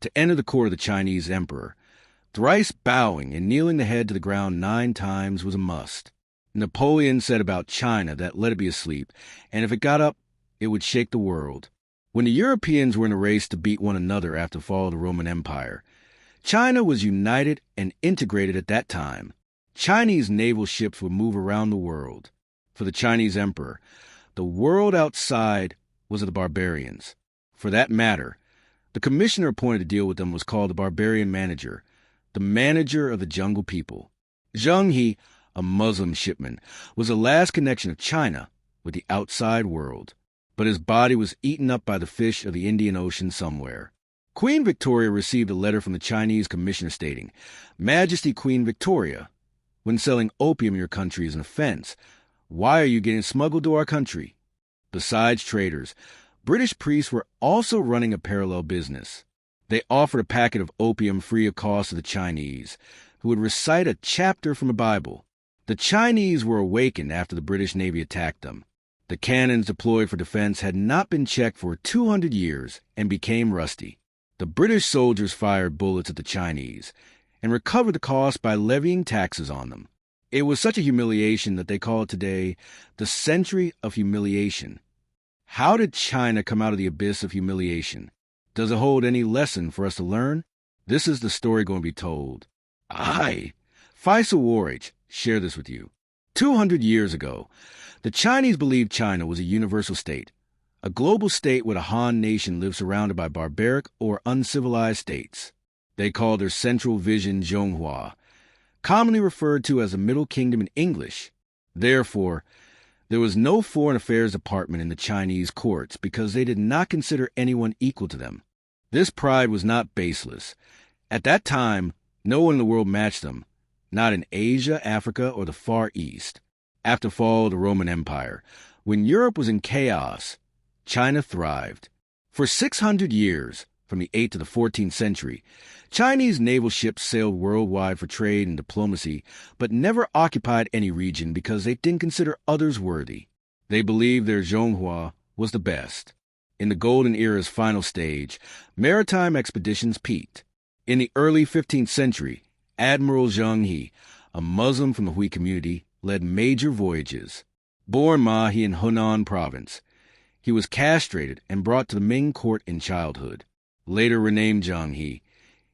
to enter the court of the Chinese emperor. Thrice bowing and kneeling the head to the ground 9 times was a must. Napoleon said about China that let it be asleep, and if it got up, it would shake the world. When the Europeans were in a race to beat one another after the fall of the Roman Empire, China was united and integrated at that time. Chinese naval ships would move around the world. For the Chinese emperor, the world outside was of the barbarians. For that matter, the commissioner appointed to deal with them was called the barbarian manager, the manager of the jungle people. Zheng He, a Muslim shipman, was the last connection of China with the outside world, but his body was eaten up by the fish of the Indian Ocean somewhere. Queen Victoria received a letter from the Chinese commissioner stating, "Majesty Queen Victoria, when selling opium in your country is an offense. Why are you getting smuggled to our country?" Besides traders, British priests were also running a parallel business. They offered a packet of opium free of cost to the Chinese, who would recite a chapter from the Bible. The Chinese were awakened after the British Navy attacked them. The cannons deployed for defense had not been checked for 200 years and became rusty. The British soldiers fired bullets at the Chinese and recovered the cost by levying taxes on them. It was such a humiliation that they call it today the Century of Humiliation. How did China come out of the abyss of humiliation? Does it hold any lesson for us to learn? This is the story going to be told. Faisal Warage, share this with you. 200 years ago, the Chinese believed China was a universal state, a global state where the Han nation lived surrounded by barbaric or uncivilized states. They called their central vision Zhonghua, commonly referred to as the Middle Kingdom in English. Therefore, there was no foreign affairs department in the Chinese courts because they did not consider anyone equal to them. This pride was not baseless. At that time, no one in the world matched them, not in Asia, Africa, or the Far East. After the fall of the Roman Empire, when Europe was in chaos, China thrived. For 600 years, from the 8th to the 14th century, Chinese naval ships sailed worldwide for trade and diplomacy, but never occupied any region because they didn't consider others worthy. They believed their Zhonghua was the best. In the Golden Era's final stage, maritime expeditions peaked. In the early 15th century, Admiral Zheng He, a Muslim from the Hui community, led major voyages. Born Mahi in Hunan province, he was castrated and brought to the Ming court in childhood. Later renamed Zheng He,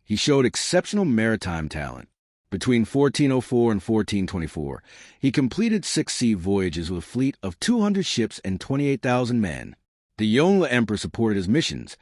he showed exceptional maritime talent. Between 1404 and 1424, he completed 6 sea voyages with a fleet of 200 ships and 28,000 men. The Yongle Emperor supported his missions,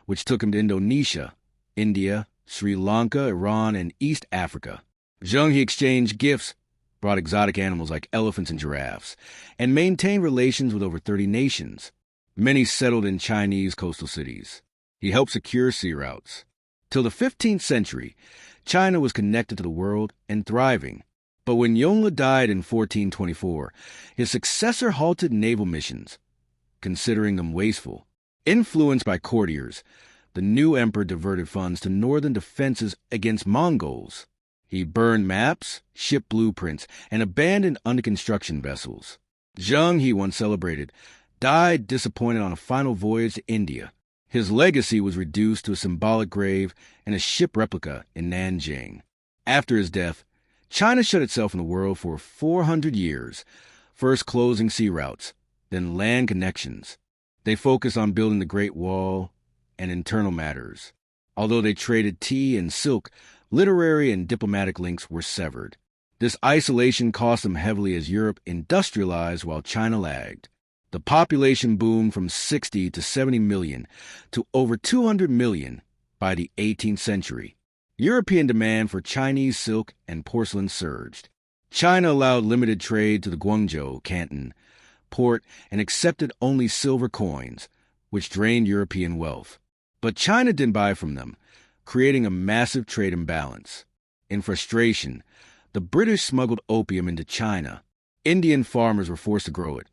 which took him to Indonesia, India, Sri Lanka, Iran, and East Africa. Zheng He exchanged gifts, brought exotic animals like elephants and giraffes, and maintained relations with over 30 nations. Many settled in Chinese coastal cities. He helped secure sea routes. Till the 15th century, China was connected to the world and thriving. But when Yongle died in 1424, his successor halted naval missions, considering them wasteful. Influenced by courtiers, the new emperor diverted funds to northern defenses against Mongols. He burned maps, ship blueprints, and abandoned under-construction vessels. Zheng He, once celebrated, died disappointed on a final voyage to India. His legacy was reduced to a symbolic grave and a ship replica in Nanking. After his death, China shut itself from the world for 400 years, first closing sea routes, then land connections. They focused on building the Great Wall and internal matters. Although they traded tea and silk, literary and diplomatic links were severed. This isolation cost them heavily as Europe industrialized while China lagged. The population boomed from 60 to 70 million to over 200 million by the 18th century. European demand for Chinese silk and porcelain surged. China allowed limited trade to the Guangzhou, Canton, port and accepted only silver coins, which drained European wealth. But China didn't buy from them, creating a massive trade imbalance. In frustration, the British smuggled opium into China. Indian farmers were forced to grow it,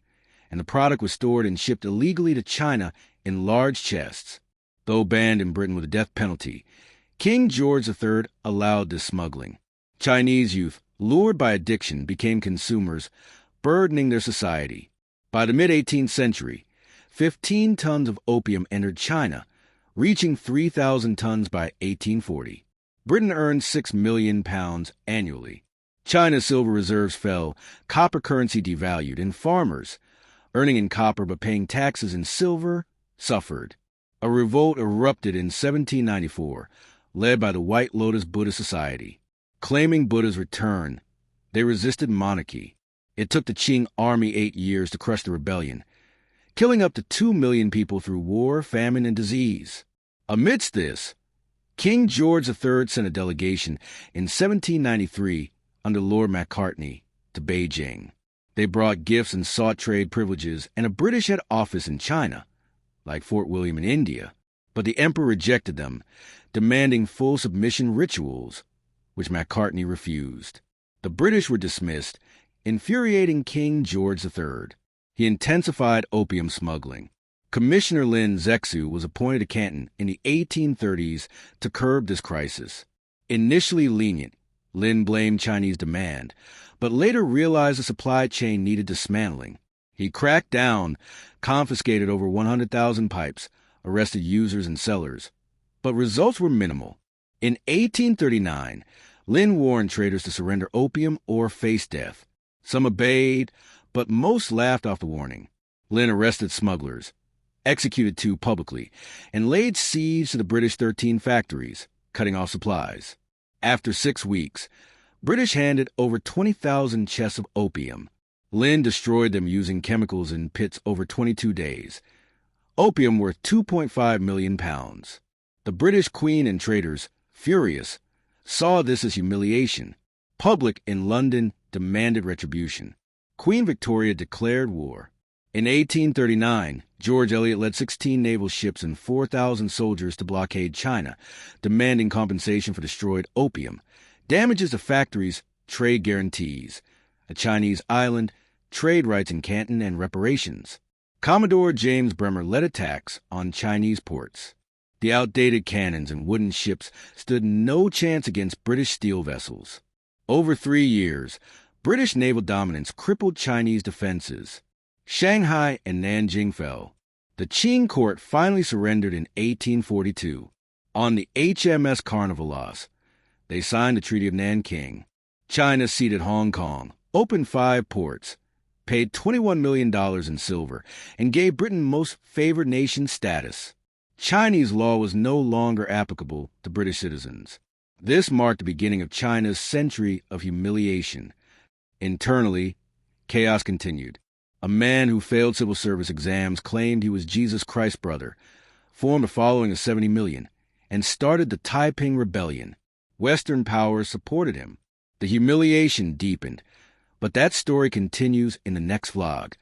and the product was stored and shipped illegally to China in large chests. Though banned in Britain with a death penalty, King George III allowed this smuggling. Chinese youth, lured by addiction, became consumers, burdening their society. By the mid-18th century, 15 tons of opium entered China, reaching 3,000 tons by 1840. Britain earned £6 million annually. China's silver reserves fell, copper currency devalued, and farmers, earning in copper but paying taxes in silver, suffered. A revolt erupted in 1794, led by the White Lotus Buddhist Society. Claiming Buddha's return, they resisted monarchy. It took the Qing army 8 years to crush the rebellion, killing up to 2 million people through war, famine, and disease. Amidst this, King George III sent a delegation in 1793 under Lord Macartney to Beijing. They brought gifts and sought trade privileges and a British head office in China, like Fort William in India, but the emperor rejected them, demanding full submission rituals, which Macartney refused. The British were dismissed, infuriating King George III. He intensified opium smuggling. Commissioner Lin Zexu was appointed to Canton in the 1830s to curb this crisis. Initially lenient, Lin blamed Chinese demand, but later realized the supply chain needed dismantling. He cracked down, confiscated over 100,000 pipes, arrested users and sellers, but results were minimal. In 1839, Lin warned traders to surrender opium or face death. Some obeyed, but most laughed off the warning. Lin arrested smugglers, executed 2 publicly, and laid siege to the British 13 factories, cutting off supplies. After 6 weeks, British handed over 20,000 chests of opium. Lin destroyed them using chemicals in pits over 22 days. Opium worth £2.5 million. The British Queen and traders, furious, saw this as humiliation. Public in London demanded retribution. Queen Victoria declared war. In 1839, George Eliot led 16 naval ships and 4,000 soldiers to blockade China, demanding compensation for destroyed opium, damages to factories, trade guarantees, a Chinese island, trade rights in Canton, and reparations. Commodore James Bremer led attacks on Chinese ports. The outdated cannons and wooden ships stood no chance against British steel vessels. Over 3 years, British naval dominance crippled Chinese defenses. Shanghai and Nanjing fell. The Qing court finally surrendered in 1842. On the HMS Carnivalos, they signed the Treaty of Nanking. China ceded Hong Kong, opened 5 ports, paid $21 million in silver, and gave Britain most favored nation status. Chinese law was no longer applicable to British citizens. This marked the beginning of China's century of humiliation. Internally, chaos continued. A man who failed civil service exams claimed he was Jesus Christ's brother, formed a following of 70 million, and started the Taiping Rebellion. Western powers supported him. The humiliation deepened, but that story continues in the next vlog.